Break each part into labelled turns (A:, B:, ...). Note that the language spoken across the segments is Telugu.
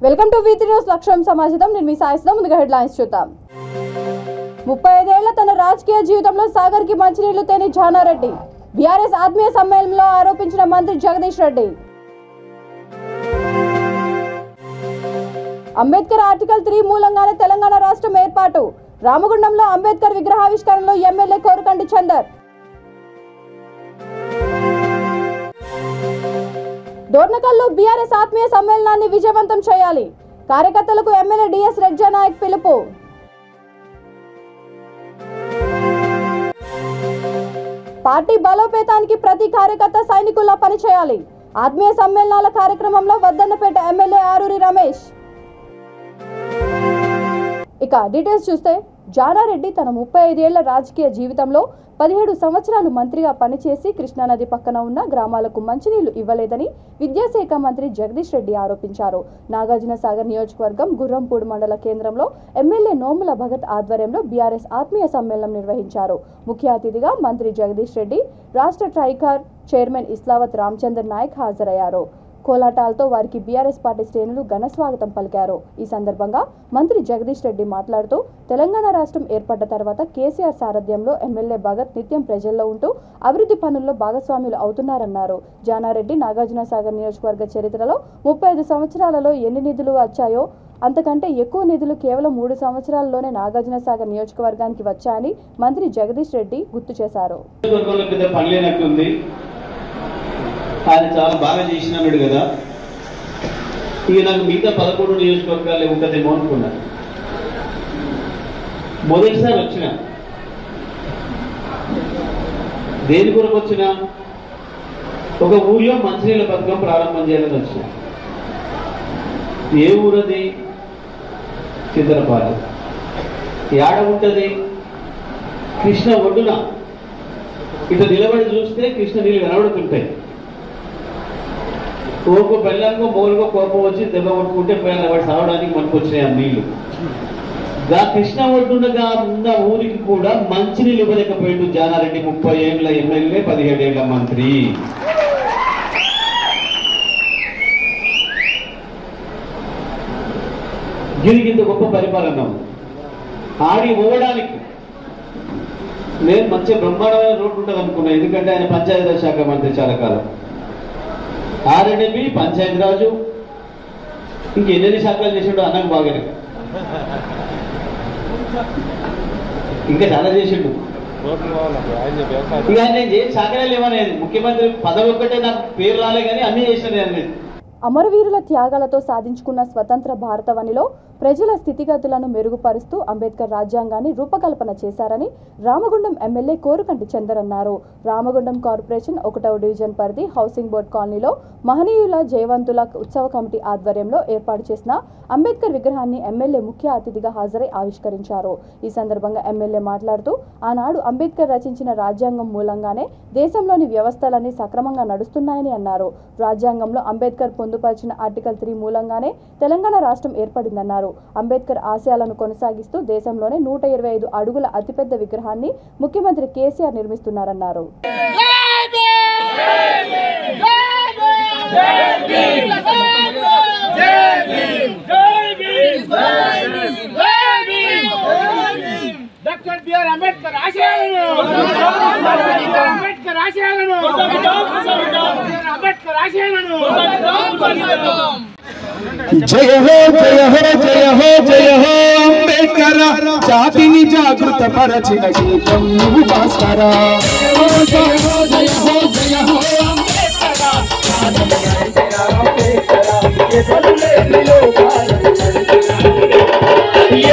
A: వెల్కమ్ టు V3 న్యూస్ లక్ష్యం సమాజం. నేను మీ సాయిస్లో ముందుగా హెడ్లైన్స్ చూద్దాం. 35 ఏళ్ల తన రాజకీయ జీవితంలో సాగర్ కి మంచినీళ్లు తేని జానారెడ్డి బీఆర్ఎస్ ఆత్మీయ సమ్మేళనంలో ఆరోపించిన మంత్రి జగదీష్ రెడ్డి. అంబేద్కర్ ఆర్టికల్ 3 మూలంగానే తెలంగాణ రాష్ట్రం ఏర్పాటు. రామగుండంలో అంబేద్కర్ విగ్రహావిష్కరణలో ఎమ్మెల్యే కోరుకంటి చందర్. డోర్నకల్లో బీఆర్ఎస్ ఆత్మీయ సమ్మేళనాన్ని విజయవంతం చేయాలి. కార్యకర్తలకు ఎమ్మెల్యే డిఎస్ రెడ్జానాయక్ పిలుపు. పార్టీ బలోపేతానికి ప్రతి కార్యకర్త సైనికుల్లా పనిచేయాలి. ఆత్మీయ సమ్మేళనాల కార్యక్రమంలో వద్దన్నపేట ఎమ్మెల్యే ఆరూరి రమేష్. ఇక డీటెయిల్స్ చూస్తే, జానారెడ్డి తన 35 ఏళ్ల రాజకీయ జీవితంలో 17 సంవత్సరాలు మంత్రిగా పనిచేసి కృష్ణానది పక్కన ఉన్న గ్రామాలకు మంచినీళ్లు ఇవ్వలేదని విద్యాశాఖ మంత్రి జగదీష్ రెడ్డి ఆరోపించారు. నాగార్జున సాగర్ నియోజకవర్గం గుర్రంపూడి మండల కేంద్రంలో ఎమ్మెల్యే నోముల భగత్ ఆధ్వర్యంలో బీఆర్ఎస్ ఆత్మీయ సమ్మేళనం నిర్వహించారు. ముఖ్య అతిథిగా మంత్రి జగదీష్ రెడ్డి, రాష్ట్ర ట్రైకార్ చైర్మన్ ఇస్లావత్ రామచందర్ నాయక్ హాజరయ్యారు. కోలాటాలతో వారికి బీఆర్ఎస్ పార్టీ శ్రేణులు ఘన స్వాగతం పలికారు. ఈ సందర్భంగా మంత్రి జగదీష్ రెడ్డి మాట్లాడుతూ, తెలంగాణ రాష్ట్రం ఏర్పడ్డ తర్వాత కేసీఆర్ సారథ్యంలో ఎమ్మెల్యే భగత్ నిత్యం ప్రజల్లో ఉంటూ అభివృద్ధి పనుల్లో భాగస్వాములు అవుతున్నారన్నారు. జానారెడ్డి నాగార్జున సాగర్ నియోజకవర్గ చరిత్రలో 35 సంవత్సరాలలో ఎన్ని నిధులు వచ్చాయో అంతకంటే ఎక్కువ నిధులు కేవలం 3 సంవత్సరాల్లోనే నాగార్జున సాగర్ నియోజకవర్గానికి వచ్చాయని మంత్రి జగదీష్ రెడ్డి గుర్తు చేశారు.
B: ఆయన చాలా బాగా చేసినాడు కదా, ఇక నాకు మిగతా 11 నియోజకవర్గాలు ఉంటుందేమో అనుకున్నా. మొదటిసారి వచ్చిన దేని కొరకు వచ్చిన, ఒక ఊర్లో మంచినీళ్ళ పథకం ప్రారంభం చేయాలని వచ్చిన. ఏ ఊరది? చిత్తరపాలెం. ఏడ ఉంటుంది? కృష్ణ ఒడ్డున. ఇట్లా నిలబడి చూస్తే కృష్ణ నీళ్ళు కనబడుతుంటాయి. ఓకో బెల్లంకో మోరుకో కోపం వచ్చి దెబ్బ కొట్టుకుంటే వాడు సావడానికి మనకు వచ్చినాయి ఆ నీళ్లు. గా కృష్ణ ఒడ్డునగా ఉన్న ఊరికి కూడా మంచినీళ్ళు ఇవ్వలేకపోయాడు జానారెడ్డి. 30 ఏళ్ల ఎమ్మెల్యే, 17 ఏళ్ల మంత్రి. గిరికింత గొప్ప పరిపాలన ఆడి పోవడానికి నేను మంచి బ్రహ్మాండమైన రోడ్డు ఉంటుంది అనుకున్నా. ఎందుకంటే ఆయన పంచాయతీరాజ్ శాఖ మంత్రి చాలా కాలం. ఆర్ఎండ్బి, పంచాయతీరాజు, ఇంకెన్ని శాఖలు చేసిండు అన్నకు బాగానే, ఇంకా చాలా చేసిండు. ఇక ఆయన శాఖలు ఏమనేది, ముఖ్యమంత్రి పదవి ఒక్కటే నాకు పేరు రాలే కానీ అన్ని చేసినది అనేది.
A: అమరవీరుల త్యాగాలతో సాధించుకున్న స్వతంత్ర భారతవనిలో ప్రజల స్థితిగతులను మెరుగుపరుస్తూ అంబేద్కర్ రాజ్యాంగాన్ని రూపకల్పన చేశారని రామగుండం ఎమ్మెల్యే కోరుకంటి చందర్ అన్నారు. రామగుండం కార్పొరేషన్ 1వ డివిజన్ పరిధి హౌసింగ్ బోర్డ్ కాలనీలో మహనీయుల జయవంతుల ఉత్సవ కమిటీ ఆధ్వర్యంలో ఏర్పాటు చేసిన అంబేద్కర్ విగ్రహాన్ని ఎమ్మెల్యే ముఖ్య అతిథిగా హాజరై ఆవిష్కరించారు. ఈ సందర్భంగా ఎమ్మెల్యే మాట్లాడుతూ, ఆనాడు అంబేద్కర్ రచించిన రాజ్యాంగం మూలంగానే దేశంలోని వ్యవస్థలన్నీ సక్రమంగా నడుస్తున్నాయని అన్నారు. రాజ్యాంగంలో అంబేద్కర్ పొందుపరిచిన ఆర్టికల్ 3 మూలంగానే తెలంగాణ రాష్ట్రం ఏర్పడిందన్నారు. అంబేద్కర్ ఆశయాలను కొనసాగిస్తూ దేశంలోనే 125 అడుగుల అతిపెద్ద విగ్రహాన్ని ముఖ్యమంత్రి కేసీఆర్ నిర్మిస్తున్నారన్నారు.
C: డాక్టర్ బిఆర్ అంబేద్కర్ ఆశయాలను, అంబేద్కర్ ఆశయాలను, అంబేద్కర్ ఆశయాలను.
D: జయ హో జయ హో జయ హో జయ హో అంబేద్కర్, జాతిని జాగృత పరచిన గీతం నువ్వు భాస్కర. జయ హో జయ హో జయ హో అంబేద్కర్,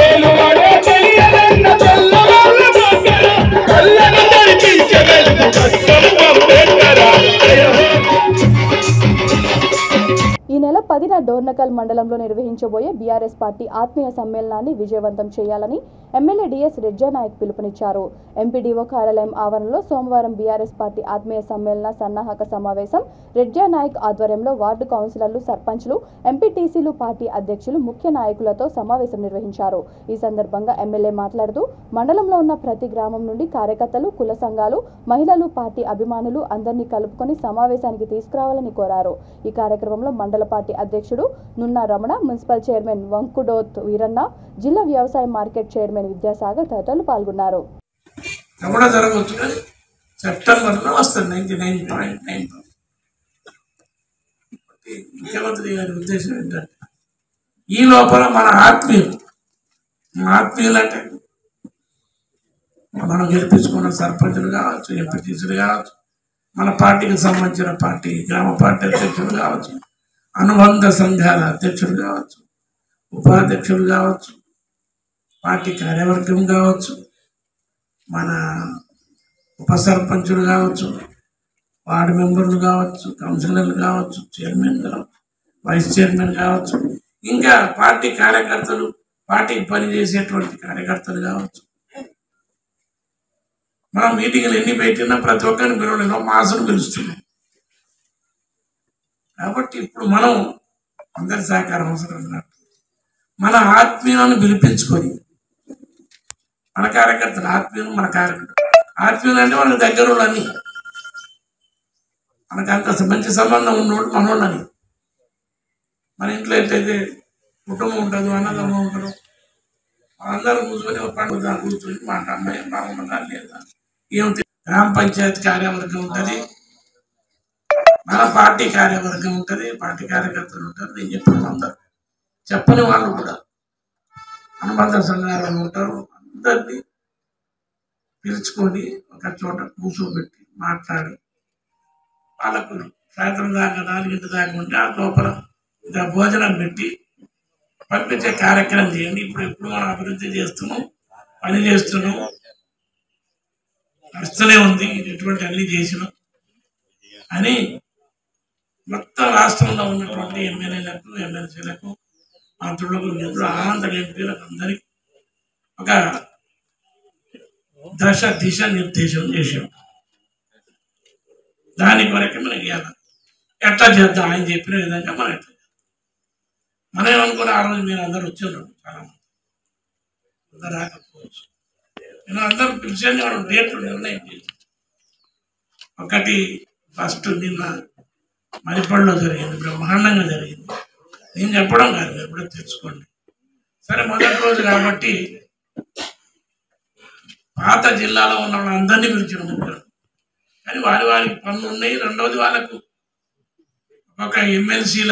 D: ఏలువాడే తెలియదన్న తెల్లవాళ్ళ భాస్కర, కళ్ళను దర్శించగలదు కష్టం అంబేద్కర.
A: ఈ నెల 10న డోర్నకల్ మండలంలో నిర్వహించబోయే బీఆర్ఎస్ పార్టీ ఆత్మీయ సమ్మేళనాన్ని విజయవంతం చేయాలని ఎమ్మెల్యే డిఎస్ రెడ్జానాయక్ పిలుపునిచ్చారు. ఎంపీడీఓ కార్యాలయం ఆవరణలో సోమవారం బీఆర్ఎస్ పార్టీ ఆత్మీయ సమ్మేళన సన్నాహక సమావేశం రెడ్జానాయక్ ఆధ్వర్యంలో వార్డు కౌన్సిలర్లు, సర్పంచ్లు, ఎంపీటీసీలు, పార్టీ అధ్యక్షులు, ముఖ్య నాయకులతో సమావేశం నిర్వహించారు. ఈ సందర్భంగా ఎమ్మెల్యే మాట్లాడుతూ, మండలంలో ఉన్న ప్రతి గ్రామం నుండి కార్యకర్తలు, కుల సంఘాలు, మహిళలు, పార్టీ అభిమానులు అందరినీ కలుపుకొని సమావేశానికి తీసుకురావాలని కోరారు. ఈ కార్యక్రమంలో మండల పార్టీ అధ్యక్షులు అధ్యక్షుడు నున్నా రమణ, మున్సిపల్ చైర్మన్ వంకుడోత్ వీరన్న, జిల్లా వ్యవసాయ మార్కెట్ చైర్మన్ విద్యాసాగర్ తదితరులు పాల్గొన్నారు.
E: సెప్టెంబర్లో వస్తుంది 99.9. ముఖ్యమంత్రి గారి ఉద్దేశం ఏంటంటే ఈ లోపల మన ఆత్మీయులు అంటే మనం గెలిపించుకున్న సర్పంచులు కావచ్చు, ఎంపీటీసీలు కావచ్చు, మన పార్టీకి సంబంధించిన గ్రామ పార్టీ అధ్యక్షులు కావచ్చు, అనుబంధ సంఘాల అధ్యక్షులు కావచ్చు, ఉపాధ్యక్షులు కావచ్చు, పార్టీ కార్యవర్గం కావచ్చు, మన ఉప సర్పంచులు కావచ్చు, వార్డు మెంబర్లు కావచ్చు, కౌన్సిలర్లు కావచ్చు, చైర్మన్ కావచ్చు, వైస్ చైర్మన్ కావచ్చు, ఇంకా పార్టీ కార్యకర్తలు, పార్టీకి పనిచేసేటువంటి కార్యకర్తలు కావచ్చు. మనం మీటింగ్లు ఎన్ని పెట్టినా ప్రతి ఒక్కరిని పిలవలేము, మాసను పిలుస్తున్నాం. కాబట్టి ఇప్పుడు మనం అందరి సహకారం అవసరం అన్నట్టు మన ఆత్మీయులను పిలిపించుకొని, మన కార్యకర్తలు ఆత్మీయులు, మన ఆత్మీయులు అంటే మనకు దగ్గర వాళ్ళని, మనకు అంత మంచి సంబంధం ఉన్నోళ్ళు మనోళ్ళని. మన ఇంట్లో ఎట్లయితే కుటుంబం ఉంటుంది, అన్నదమ్ములు ఉంటారు, అందరూ కూర్చొని ఒక పండుగ కూర్చొని మాట అమ్మాయి బాగుంటుందా లేదా, ఏమిటి గ్రామ పంచాయతీ కార్యవర్గం ఉంటుంది, మన పార్టీ కార్యవర్గం ఉంటుంది, పార్టీ కార్యకర్తలు ఉంటారు. నేను చెప్పిన అందరు చెప్పని వాళ్ళు కూడా అనుబంధ సంఘాలు ఉంటారు. అందరినీ పిలుచుకొని ఒక చోట కూర్చోబెట్టి మాట్లాడి వాళ్ళకు సాయంత్రం దాకా 4 గంటల దాకా ఉంటే ఆ లోపల ఇంకా భోజనం పెట్టి పంపించే కార్యక్రమం చేయండి. ఇప్పుడు మనం అభివృద్ధి చేస్తున్నాం, పని చేస్తున్నాం, నడుస్తూనే ఉంది, ఇటువంటి అన్ని చేసినాం అని మొత్తం రాష్ట్రంలో ఉన్నటువంటి ఎమ్మెల్యేలకు, ఎమ్మెల్సీలకు, మంత్రులకు, నిధులు, ఆంధ్ర ఎంపీలకు అందరికీ ఒక దిశ నిర్దేశం చేసాం. దాని కొరకే మనకి ఇవ్వాలి. ఎట్లా చేద్దాం ఆయన చెప్పిన విధంగా మనం ఎట్లా చేద్దాం. మనం ఏమనుకుని ఆ రోజు మీరు అందరూ వచ్చారు, చాలా మంది అందరు రాకపోవచ్చు. నేను అందరూ పిలిచాను, మనం డేట్లు నిర్ణయం చేశాం. ఒకటి ఫస్ట్ నిన్న మరిపడిలో జరిగింది, బ్రహ్మాండంగా జరిగింది. నేను చెప్పడం కాదు, ఎప్పుడో తెచ్చుకోండి. సరే మొదటి రోజు కాబట్టి పాత జిల్లాలో ఉన్న వాళ్ళందరినీ పిలిచిన ముగ్గురు, కానీ వారికి పనులు ఉన్నాయి. రెండవది వాళ్ళకు ఒక ఎమ్మెల్సీల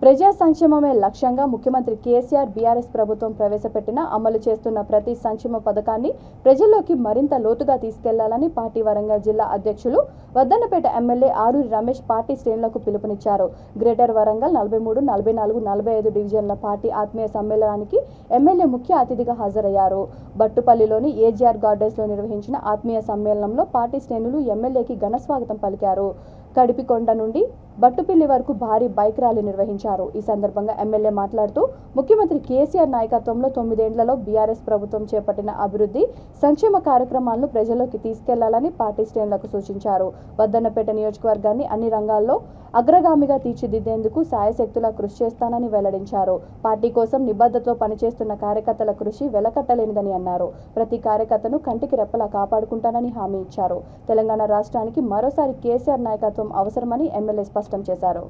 A: ప్రజా సంక్షేమమే లక్ష్యంగా ముఖ్యమంత్రి కేసీఆర్ బీఆర్ఎస్ ప్రభుత్వం ప్రవేశపెట్టిన అమలు చేస్తున్న ప్రతి సంక్షేమ పథకాన్ని ప్రజల్లోకి మరింత లోతుగా తీసుకెళ్లాలని పార్టీ వరంగల్ జిల్లా అధ్యక్షులు వద్దన్నపేట ఎమ్మెల్యే ఆరూరి రమేష్ పార్టీ శ్రేణులకు పిలుపునిచ్చారు. గ్రేటర్ వరంగల్ 43, 44, 45 డివిజన్ల పార్టీ ఆత్మీయ సమ్మేళనానికి ఎమ్మెల్యే ముఖ్య అతిథిగా హాజరయ్యారు. బట్టుపల్లిలోని ఏజీఆర్ గార్డెన్స్ లో నిర్వహించిన ఆత్మీయ సమ్మేళనంలో పార్టీ శ్రేణులు ఎమ్మెల్యేకి ఘన స్వాగతం పలికారు. కడిపికొండ నుండి బట్టుపిల్లి వరకు భారీ బైక్ ర్యాలీ నిర్వహించారు. ఈ సందర్భంగా ఎమ్మెల్యే మాట్లాడుతూ ముఖ్యమంత్రి కేసీఆర్ నాయకత్వంలో 9 ఏళ్లలో బీఆర్ఎస్ ప్రభుత్వం చేపట్టిన అభివృద్ధి సంక్షేమ కార్యక్రమాలను ప్రజల్లోకి తీసుకెళ్లాలని పార్టీ శ్రేణులకు సూచించారు. వద్దన్నపేట నియోజకవర్గాన్ని అన్ని రంగాల్లో అగ్రగామిగా తీర్చిదిద్దేందుకు సాయశక్తులా కృషి చేస్తానని వెల్లడించారు. పార్టీ కోసం నిబద్ధతతో పనిచేస్తున్న కార్యకర్తల కృషి వెలకట్టలేనిదని అన్నారు. ప్రతి కార్యకర్తను కంటికి రెప్పలా కాపాడుకుంటానని హామీ ఇచ్చారు. తెలంగాణ రాష్ట్రానికి మరోసారి కేసీఆర్ నాయకత్వం అవసరమని ఎమ్మెల్యే స్పష్టం చేశారు.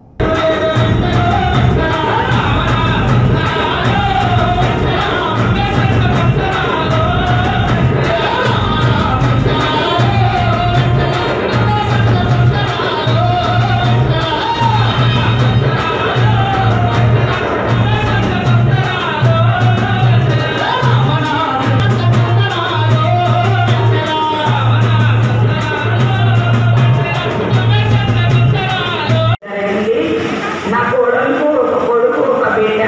F: నా కొడుకు ఒక బిడ్డ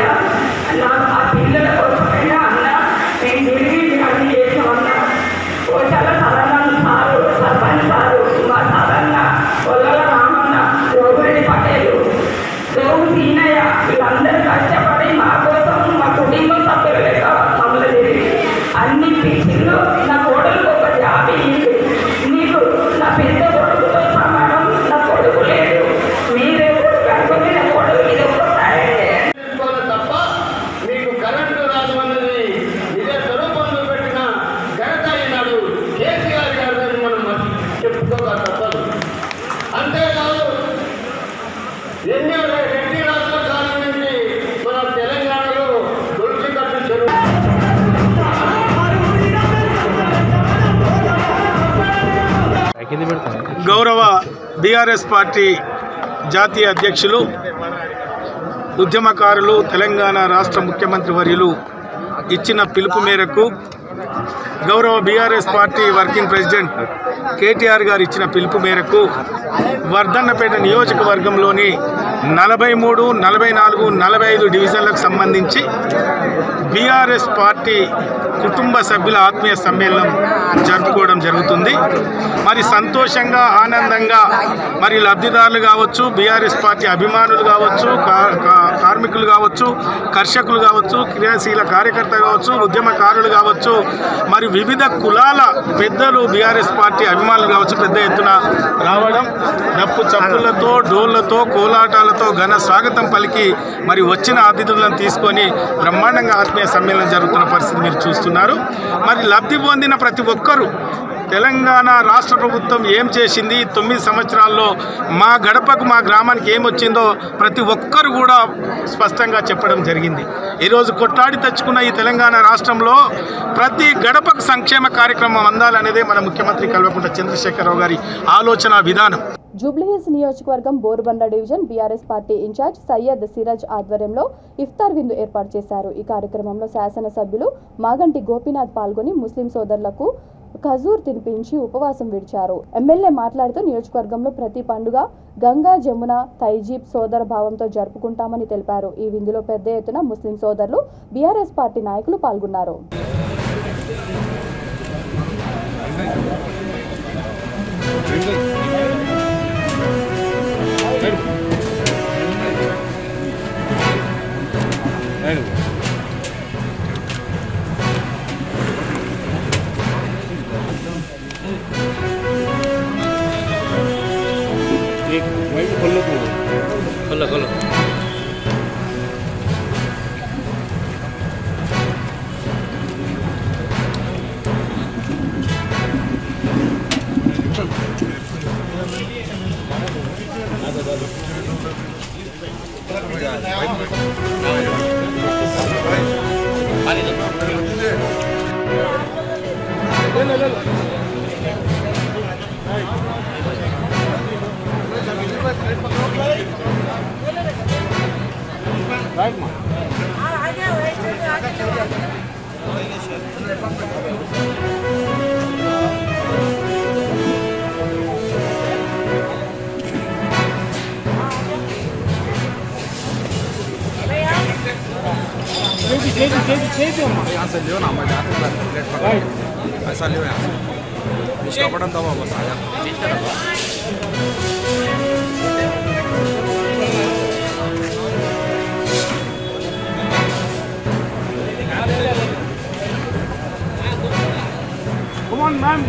F: గౌరవ బీఆర్ఎస్ పార్టీ జాతీయ అధ్యక్షులు ఉద్యమకారులు తెలంగాణ రాష్ట్ర ముఖ్యమంత్రి వర్యులు ఇచ్చిన పిలుపు మేరకు గౌరవ BRS party working president KTR గారు ఇచ్చిన పిలుపు మేరకు వర్ధన్నపేట నియోజకవర్గంలోని 43, 44, 45 డివిజన్లకు సంబంధించి బీఆర్ఎస్ పార్టీ కుటుంబ సభ్యుల ఆత్మీయ సమ్మేళనం జరుపుకోవడం జరుగుతుంది. మరి సంతోషంగా ఆనందంగా మరి లబ్ధిదారులు కావచ్చు, బీఆర్ఎస్ పార్టీ అభిమానులు కావచ్చు, కార్మికులు కావచ్చు, కర్షకులు కావచ్చు, క్రియాశీల కార్యకర్త కావచ్చు, ఉద్యమకారులు కావచ్చు, మరి వివిధ కులాల పెద్దలు బీఆర్ఎస్ పార్టీ అభిమానులు కావచ్చు పెద్ద ఎత్తున రావడం, డప్పు చప్పులతో, డోళ్లతో, కోలాటాలతో ఘన స్వాగతం పలికి మరి వచ్చిన అతిథులను తీసుకొని బ్రహ్మాండంగా ఆత్మీయ సమ్మేళనం జరుగుతున్న పరిస్థితి మీరు చూస్తున్నారు. మరి లబ్ధి పొందిన ప్రతి ఒక్కరూ తెలంగాణ రాష్ట్ర ప్రభుత్వం ఏం చేసింది, 9 సంవత్సరాల్లో మా గడపకు మా గ్రామానికి ఏమొచ్చిందో ప్రతి ఒక్కరు కూడా స్పష్టంగా చెప్పడం జరిగింది. ఈరోజు కొట్లాడి తెచ్చుకున్న ఈ తెలంగాణ రాష్ట్రంలో ప్రతి గడపకు సంక్షేమ కార్యక్రమం అందాలనేదే మన ముఖ్యమంత్రి కల్వకుంట్ల చంద్రశేఖరరావు గారి ఆలోచన విధానం.
A: జూబ్లీహిల్స్ నియోజకవర్గం Borabanda division BRS party incharge Syed Siraj ఆధ్వర్యంలో ఇఫ్తార్ విందు ఏర్పాటు చేశారు. ఈ కార్యక్రమంలో శాసనసభ్యులు మాగంటి గోపీనాథ్ పాల్గొని ముస్లిం సోదరులకు ఖజూర్ తినిపించి ఉపవాసం విడిచారు. ఎమ్మెల్యే మాట్లాడుతూ నియోజకవర్గంలో ప్రతి పండుగ గంగా జమున తైజీబ్ సోదర భావంతో జరుపుకుంటామని తెలిపారు. ఈ విందులో పెద్ద ఎత్తున ముస్లిం సోదరులు బీఆర్ఎస్ పార్టీ నాయకులు పాల్గొన్నారు.
G: ऐसा ले यहाँ इसका बटन दबा बस आया
F: Come on, ma'am.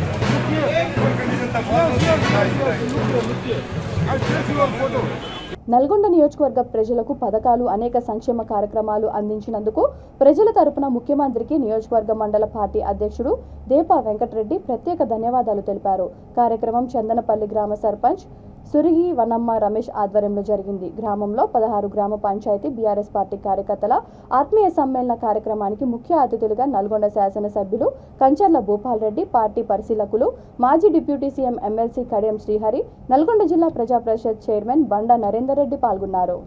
A: నల్గొండ నియోజకవర్గ ప్రజలకు పథకాలు అనేక సంక్షేమ కార్యక్రమాలు అందించినందుకు ప్రజల తరపున ముఖ్యమంత్రికి నియోజకవర్గ మండల పార్టీ అధ్యక్షుడు దేపా వెంకటరెడ్డి ప్రత్యేక ధన్యవాదాలు తెలిపారు. కార్యక్రమం చందనపల్లి గ్రామ సర్పంచ్ సురిగి వనమ్మ రమేష్ ఆధ్వర్యంలో జరిగింది. గ్రామంలో 16 గ్రామ పంచాయతీ బీఆర్ఎస్ పార్టీ కార్యకర్తల ఆత్మీయ సమ్మేళన కార్యక్రమానికి ముఖ్య అతిథులుగా నల్గొండ శాసనసభ్యులు కంచర్ల భూపాల్ రెడ్డి, పార్టీ పరిశీలకులు మాజీ deputy CM MLC Kadiyam Srihari, Nalgonda జిల్లా ప్రజా పరిషత్ చైర్మన్ బండా నరేందర్ రెడ్డి పాల్గొన్నారు.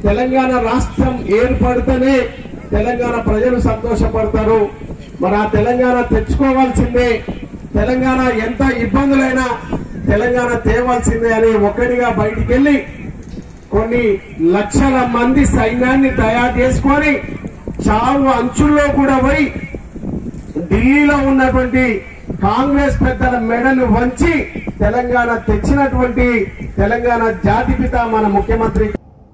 H: తెలంగాణ రాష్ట్రం ఏర్పడితేనే తెలంగాణ ప్రజలు సంతోషపడతారు. మరి ఆ తెలంగాణ తెచ్చుకోవాల్సిందే, తెలంగాణ ఎంత ఇబ్బందులైనా తెలంగాణ తేవాల్సిందే అని ఒక్కడిగా బయటికి వెళ్లి కొన్ని లక్షల మంది సైన్యాన్ని తయారు చేసుకొని చావు అంచుల్లో కూడా పోయి ఢిల్లీలో ఉన్నటువంటి కాంగ్రెస్ పెద్దల మెడలు వంచి తెలంగాణ తెచ్చినటువంటి తెలంగాణ జాతిపిత మన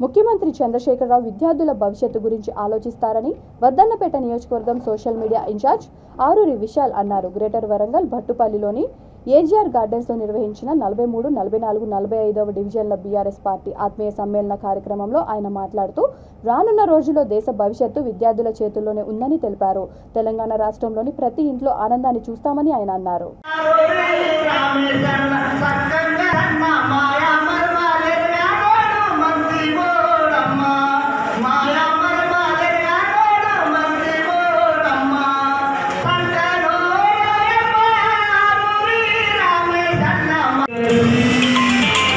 H: ముఖ్యమంత్రి
A: చంద్రశేఖరరావు విద్యార్థుల భవిష్యత్తు గురించి ఆలోచిస్తారని వద్దన్నపేట నియోజకవర్గం social media incharge Aruri Vishal అన్నారు. గ్రేటర్ వరంగల్ భట్టుపల్లిలోని ఏజీఆర్ గార్డెన్స్లో నిర్వహించిన 43, 44, 45వ డివిజన్ల బీఆర్ఎస్ పార్టీ ఆత్మీయ సమ్మేళన కార్యక్రమంలో ఆయన మాట్లాడుతూ రానున్న రోజుల్లో దేశ భవిష్యత్తు విద్యార్థుల చేతుల్లోనే ఉందని తెలిపారు. తెలంగాణ రాష్ట్రంలోని ప్రతి ఇంట్లో ఆనందాన్ని చూస్తామని ఆయన అన్నారు.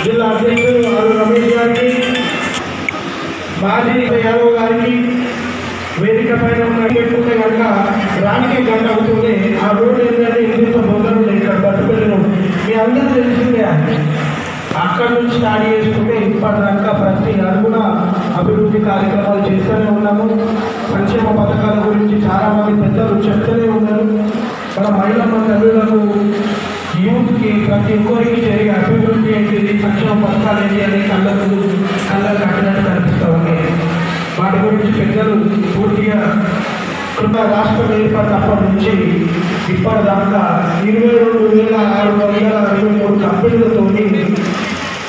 H: జిల్లా అధ్యక్షులు రమేష్ గారికి, మాజీ యాదవ్ గారికి, వేదిక పైన పెట్టుకుంటే కనుక రానికి గంట అవుతుంది. ఆ రోడ్డు ఏంటంటే ఇందులో బొందలు ఇక్కడ పట్టుకెళ్ళను మీ అందరూ తెలిసిందే. అక్కడి నుంచి స్టార్ట్ చేసుకుంటే ఇప్పటిదాకా ప్రతి అడుగున అభివృద్ధి కార్యక్రమాలు చేస్తూనే ఉన్నాము. సంక్షేమ పథకాల గురించి చాలా మంది పెద్దలు చెప్తూనే ఉన్నారు. మన మహిళల తల్లులకు, యూత్కి, ప్రతి ఒక్కరికి జరిగే అభివృద్ధి ఏంటిది, సంక్షేమ పథకాలు ఏంటి అని కళ్ళకు కట్టినట్టు కనిపిస్తూ ఉన్నాయి. వాటి గురించి పెద్దలు పూర్తిగా రాష్ట్రం ఏర్పడినప్పటి నుంచి ఇప్పటిదాకా 22,623 కంపెనీలతో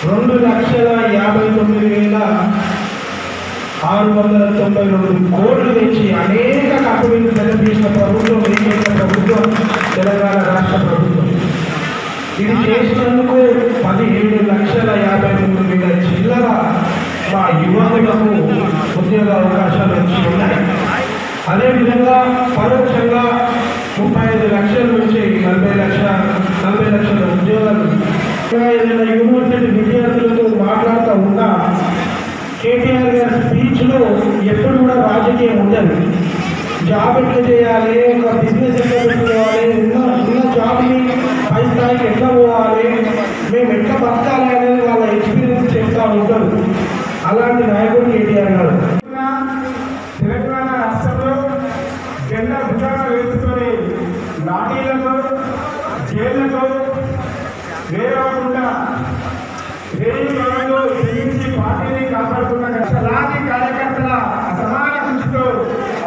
H: 2,59,692 కోట్లు తెచ్చి అనేక కంపెనీలు తెరదీసిన ప్రభుత్వం ఏకైక ప్రభుత్వం తెలంగాణ రాష్ట్ర ప్రభుత్వం. ఇది చేసినందుకు 17,53,000 చిల్లర మా యువకులకు ఉద్యోగ అవకాశాలు వచ్చి ఉన్నాయి. అదేవిధంగా పరోక్షంగా 35 లక్షల నుంచి 40 లక్షల ఉద్యోగాలు. ఏదైనా యూనివర్సిటీ విద్యార్థులతో మాట్లాడుతూ ఉన్నా కేటీఆర్ గారి స్పీచ్లో ఎప్పుడు కూడా రాజకీయం ఉండదు. జాబ్ ఎట్లా చేయాలి, ఒక బిజినెస్ ఎట్లా పెట్టుకోవాలి, ఉన్న జాబ్ని పై స్థాయికి ఎట్లా పోవాలి, మేము ఎట్లా బతకాలి అనేది వాళ్ళ ఎక్స్పీరియన్స్ చెప్తా ఉంటారు. అలాంటి నాయకుడు కేటీఆర్ గారు. తెలంగాణ రాష్ట్రంలో జెండా భుజాన వేసుకొని లాఠీలతో, జైళ్లతో వేరకుండా జీవించి పార్టీని కాపాడుతున్న లాఠీ కార్యకర్తల సమాన కృషితో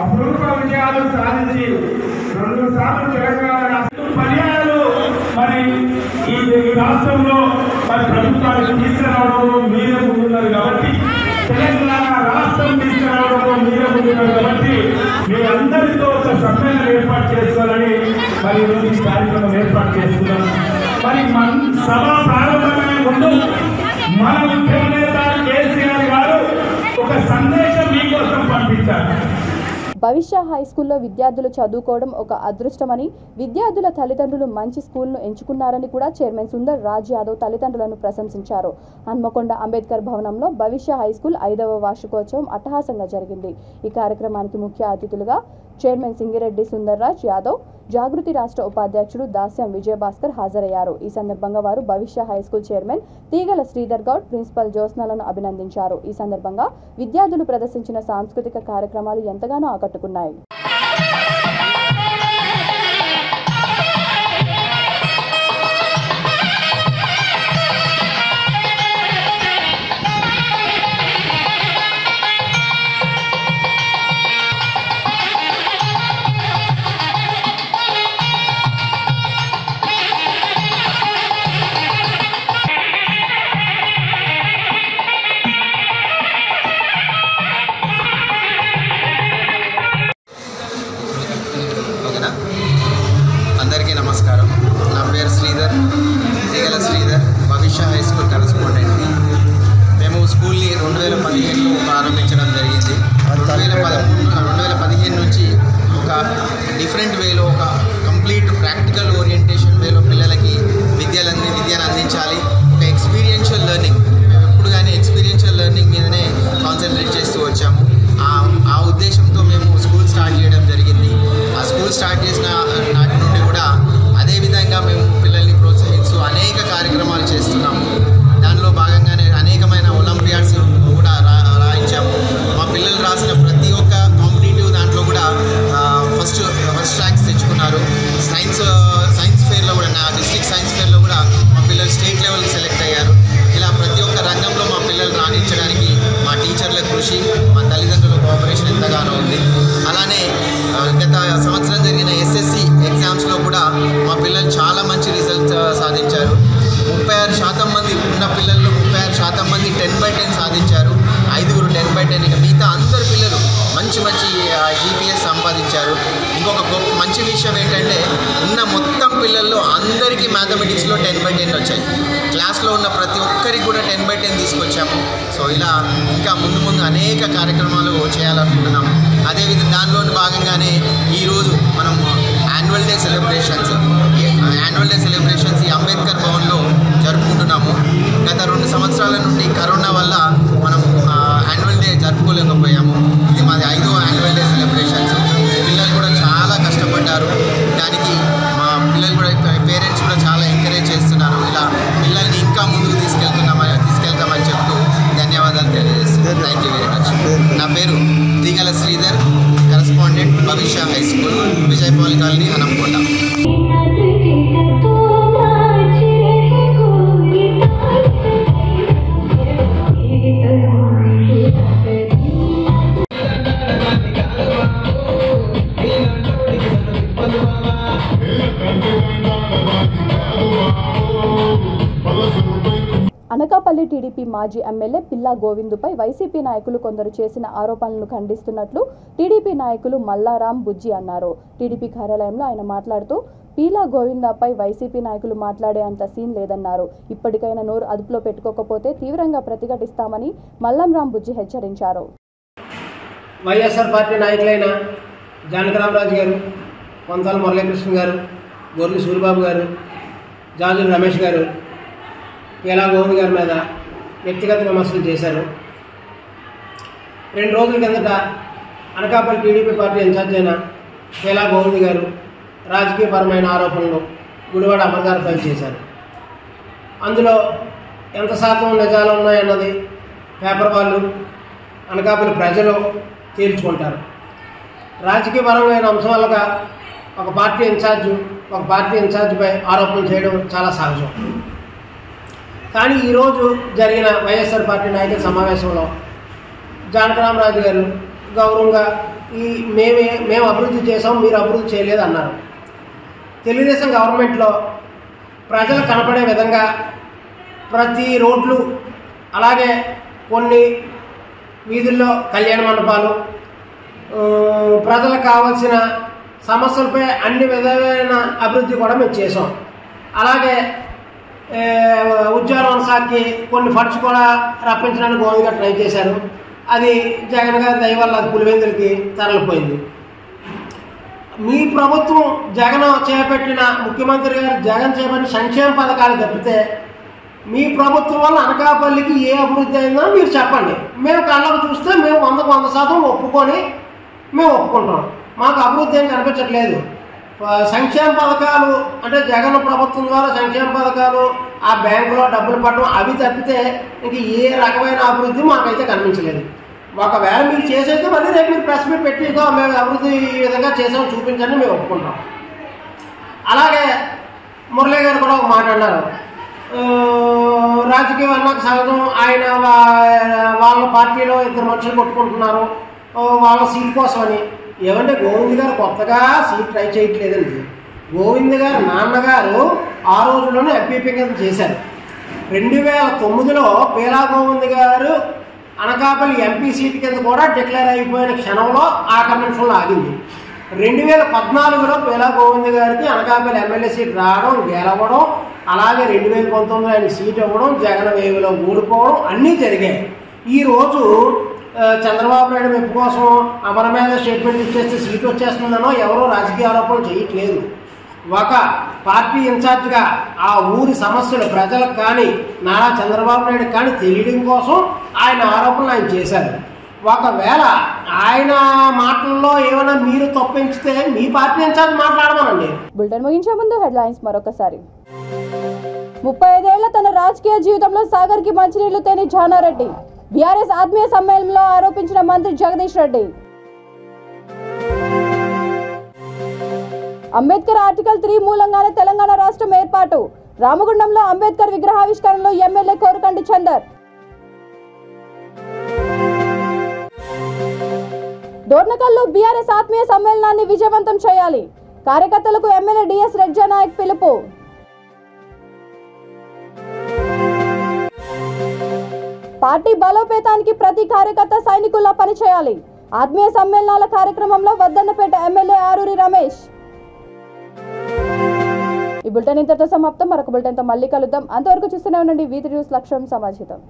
H: అపూర్వ విజయాలు సాధించి 2 సార్లు తెలంగాణ రాష్ట్రం పర్యాయాలు మరి ఈ రాష్ట్రంలో మరి ప్రభుత్వాన్ని తీసుకురావడంలో మీరే ముందున్నారు కాబట్టి, తెలంగాణ రాష్ట్రం తీసుకురావడంలో మీరే ముందున్నారు కాబట్టి మీ అందరితో ఒక సమ్మేళనం ఏర్పాటు చేసుకోవాలని మరి ఈ కార్యక్రమం ఏర్పాటు చేస్తున్నాం. మరి మన సభ ప్రారంభమైన ముందు మన ముఖ్యమంత్రి కేసీఆర్ గారు ఒక సందేశం మీకోసం పంపించారు.
A: భవిష్య హై స్కూల్లో విద్యార్థులు చదువుకోవడం ఒక అదృష్టమని, విద్యార్థుల తల్లిదండ్రులు మంచి స్కూల్ను ఎంచుకున్నారని కూడా చైర్మన్ సుందర్ రాజ్ యాదవ్ తల్లిదండ్రులను ప్రశంసించారు. హన్మకొండ అంబేద్కర్ భవనంలో భవిష్య హై స్కూల్ 5వ వార్షికోత్సవం అట్టహాసంగా జరిగింది. ఈ కార్యక్రమానికి ముఖ్య అతిథులుగా చైర్మన్ సింగిరెడ్డి సుందర్ రాజ్ యాదవ్, జాగృతి రాష్ట్ర ఉపాధ్యక్షుడు దాస్యం విజయభాస్కర్ హాజరయ్యారు. ఈ సందర్భంగా వారు భవిష్య హై స్కూల్ చైర్మన్ తీగల శ్రీధర్ గౌడ్, ప్రిన్సిపల్ జ్యోత్స్నలను అభినందించారు. ఈ సందర్భంగా విద్యార్థులు ప్రదర్శించిన సాంస్కృతిక కార్యక్రమాలు ఎంతగానో ఆకట్టుకున్నాయి.
I: అందరికీ నమస్కారం. నా పేరు శ్రీధర్, తీగల శ్రీధర్, భవిష్య హై స్కూల్ కరెస్పాండెంట్ని. మేము స్కూల్ని 2015లో ప్రారంభించడం జరిగింది. 2015 నుంచి ఒక డిఫరెంట్ వేలో, ఒక కంప్లీట్ ప్రాక్టికల్ ఓరియంటేషన్ వేలో పిల్లలకి విద్యను అందించాలి. ఒక ఎక్స్పీరియన్షియల్ లెర్నింగ్, మేము ఎప్పుడు కానీ ఎక్స్పీరియన్షియల్ లెర్నింగ్ మీదనే కాన్సన్ట్రేట్ చేస్తూ వచ్చాము. ఆ ఉద్దేశంతో మేము స్కూల్ స్టార్ట్ చేయడం జరిగింది. ఆ స్కూల్ స్టార్ట్ చేసిన నాటి నుండి కూడా అదేవిధంగా మేము పిల్లల్ని ప్రోత్సహిస్తూ అనేక కార్యక్రమాలు చేస్తున్నాము. దానిలో భాగంగానే అనేకమైన ఒలింపియాడ్స్ కూడా రాయించాము. మా పిల్లలు రాసిన ప్రతి ఒక్క కాంపిటేటివ్ దాంట్లో కూడా ఫస్ట్ ర్యాంక్స్ తెచ్చుకున్నారు. సైన్స్ ఫేర్లో కూడా, నా డిస్ట్రిక్ట్ సైన్స్ ఫేర్లో కూడా మా పిల్లలు స్టేట్ లెవెల్కి సెలెక్ట్ అయ్యారు. ఇలా ప్రతి ఒక్క రంగంలో మా పిల్లలు రాణించడానికి మా టీచర్ల కృషి, మా తల్లిదండ్రుల కోఆపరేషన్ ఎంతగానో ఉంది. అలానే గత సంవత్సరం జరిగిన SSC మంచి మంచి జీపీఎస్ సంపాదించారు. ఇంకొక గొప్ప మంచి విషయం ఏంటంటే ఉన్న మొత్తం పిల్లల్లో అందరికీ మ్యాథమెటిక్స్లో 10/10 వచ్చాయి. క్లాస్లో ఉన్న ప్రతి ఒక్కరికి కూడా 10/10 తీసుకొచ్చాము. సో ఇలా ఇంకా ముందు ముందు అనేక కార్యక్రమాలు చేయాలనుకుంటున్నాము. అదేవిధంగా దానిలోని భాగంగానే ఈరోజు మనం యాన్యువల్ డే సెలబ్రేషన్స్ ఈ అంబేద్కర్ భవన్లో జరుపుకుంటున్నాము. గత 2 సంవత్సరాల నుండి కరోనా వల్ల మనం యాన్యువల్ డే జరుపుకోలేకపోయాము. ఇది మాది 5వ యాన్యువల్ డే సెలబ్రేషన్స్. పిల్లలు కూడా చాలా కష్టపడ్డారు. దానికి మా పిల్లలు కూడా పేరెంట్స్ కూడా చాలా ఎంకరేజ్ చేస్తున్నారు. ఇలా పిల్లల్ని ఇంకా ముందుకు తీసుకెళ్తామని చెప్తూ ధన్యవాదాలు తెలియజేస్తున్నాను. Thank you very much. నా పేరు Teegala Sridhar, correspondent Bhavishya high school, Vijayapal colony, Hanamkonda.
A: Anakapalli TDP మాజీ ఎమ్మెల్యే పిల్లా గోవిందుపై వైసీపీ నాయకులు కొందరు చేసిన ఆరోపణలను ఖండిస్తున్నట్లు టీడీపీ నాయకులు మల్లారాం బుజ్జి అన్నారు. టీడీపీ కార్యాలయంలో ఆయన మాట్లాడుతూ పీలా గోవిందపై వైసీపీ నాయకులు మాట్లాడే అంత సీన్ లేదన్నారు. ఇప్పటికైనా నోరు అదుపులో పెట్టుకోకపోతే తీవ్రంగా ప్రతిఘటిస్తామని మల్లంరాం బుజ్జి హెచ్చరించారు.
J: వైఎస్ఆర్ పార్టీ నాయకులైన జానకరామరాజు గారు, కొంతాల మురళీకృష్ణ గారు, గొర్రెలు సూరిబాబు గారు, జాజుల రమేష్ గారు పీలా గోవింద్ గారి మీద వ్యక్తిగత విమర్శలు చేశారు. 2 రోజుల కిందట అనకాపల్లి టీడీపీ పార్టీ ఇన్ఛార్జ్ అయిన పీలా గోవింద్ గారు రాజకీయపరమైన ఆరోపణలు గుడివాడ అమర్ గారిపై చేశారు. అందులో ఎంత శాతం నిజాలు ఉన్నాయన్నది పేపర్ వాళ్ళు, అనకాపల్లి ప్రజలు తేల్చుకుంటారు. రాజకీయపరమైన అంశాలుగా ఒక పార్టీ ఇన్ఛార్జిపై ఆరోపణలు చేయడం చాలా సహజం. కానీ ఈరోజు జరిగిన వైఎస్ఆర్ పార్టీ నాయకుల సమావేశంలో జానకరామరాజు గారు గౌరవంగా మేము అభివృద్ధి చేసాం, మీరు అభివృద్ధి చేయలేదు అన్నారు. తెలుగుదేశం గవర్నమెంట్లో ప్రజలు కనపడే విధంగా ప్రతి రోడ్లు, అలాగే కొన్ని వీధుల్లో కళ్యాణ మండపాలు, ప్రజలకు కావాల్సిన సమస్యలపై అన్ని విధమైన అభివృద్ధి కూడా మేము చేసాం. అలాగే ఉద్యోగం శాఖకి కొన్ని ఫండ్స్ కూడా రప్పించడానికి గోవింద్ గారు ట్రై చేశారు. అది జగన్ గారి దయ వల్ల అది పులివెందులకి తరలిపోయింది. మీ ప్రభుత్వం ముఖ్యమంత్రి గారు జగన్ చేపట్టిన సంక్షేమ పథకాలు తప్పితే మీ ప్రభుత్వం వల్ల అనకాపల్లికి ఏ అభివృద్ధి అయిందో మీరు చెప్పండి. మేము కళ్ళకు చూస్తే మేము 100% ఒప్పుకుంటాం. మాకు అభివృద్ధి ఏం కనిపించట్లేదు. సంక్షేమ పథకాలు అంటే జగన్ ప్రభుత్వం ద్వారా సంక్షేమ పథకాలు, ఆ బ్యాంకులో డబ్బులు పడడం, అవి తప్పితే ఇంక ఏ రకమైన అభివృద్ధి మాకైతే కనిపించలేదు. ఒకవేళ మీరు చేసైతే మళ్ళీ రేపు మీరు ప్రెస్ మీట్ పెట్టి మేము అభివృద్ధి ఈ విధంగా చేసామని చూపించండి, మేము ఒప్పుకుంటాం. అలాగే మురళీ గారు కూడా ఒక మాట అన్నారు, రాజకీయం అన్నాక సహజం. ఆయన వాళ్ళ పార్టీలో 2 మనుషులు కొట్టుకుంటున్నారు వాళ్ళ సీట్ కోసమని. ఏమంటే గోవింద్ గారు కొత్తగా సీట్ ట్రై చేయట్లేదండి. గోవింద్ గారు నాన్నగారు ఆ రోజుల్లోనే ఎంపీపీ కింద చేశారు. 2009లో పీలా గోవింద్ గారు అనకాపల్లి ఎంపీ సీట్ కింద కూడా డిక్లేర్ అయిపోయిన క్షణంలో ఆఖరి నిమిషంలో ఆగింది. 2014లో పీలా గోవింద్ గారికి అనకాపల్లి ఎమ్మెల్యే సీట్ రావడం, గెలవడం, అలాగే 2019లో ఆయన సీట్ ఇవ్వడం, జగన్ వేవులో ఊడిపోవడం అన్నీ జరిగాయి. ఈరోజు చంద్రబాబు నాయుడు మెప్పు కోసం అమర మీద స్టేట్మెంట్ ఇచ్చేస్తే సీట్ వచ్చేస్తుందనో ఎవరో రాజకీయ ఆరోపణలు చేయట్లేదు. ఒక పార్టీ ఇన్ఛార్జ్గా ఆ ఊరి సమస్యలు ప్రజలకు కానీ నారా చంద్రబాబు నాయుడు కానీ తెలియడం కోసం ఆయన ఆరోపణలు ఆయన చేశారు. ఒకవేళ ఆయన మాటల్లో ఏమైనా మీరు తప్పించితే మీ పార్టీ ఇన్ఛార్జ్ మాట్లాడమనండి.
A: బులెటిన్ ముగించే ముందు హెడ్లైన్స్ మరొకసారి. 35 ఏళ్ల తన రాజకీయ జీవితంలో సాగర్కి మంచినీళ్లు తేని జానారెడ్డి. బీఆర్ఎస్ ఆత్మీయ సమ్మేళనంలో ఆరోపించిన మంత్రి జగదీష్ రెడ్డి. అంబేద్కర్ ఆర్టికల్ 3 మూలంగానే తెలంగాణ రాష్ట్రం ఏర్పాటు. రామగుండంలో అంబేద్కర్ విగ్రహావిష్కరణలో ఎమ్మెల్యే కోరుకంటి చందర్. దోర్నకల్లో బీఆర్ఎస్ ఆత్మీయ సమ్మేళనాన్ని విజయవంతం చేయాలి. కార్యకర్తలకు ఎమ్మెల్యే డిఎస్ రెడ్జానాయక్ పిలుపు. పార్టీ బలోపేతానికి ప్రతి కార్యకర్త సైనికుల్లా పనిచేయాలి. ఆత్మీయ సమ్మేళనాల కార్యక్రమంలో వర్ధన్నపేట ఎమ్మెల్యే ఆరూరి రమేష్. ఈ బులెటిన్ ఇంతటితో సమాప్తం. మరొక బులెటిన్తో మళ్ళీ కలుద్దాం. అంతవరకు చూస్తూనే ఉండండి V3 న్యూస్, లక్ష్యం సమాజితం.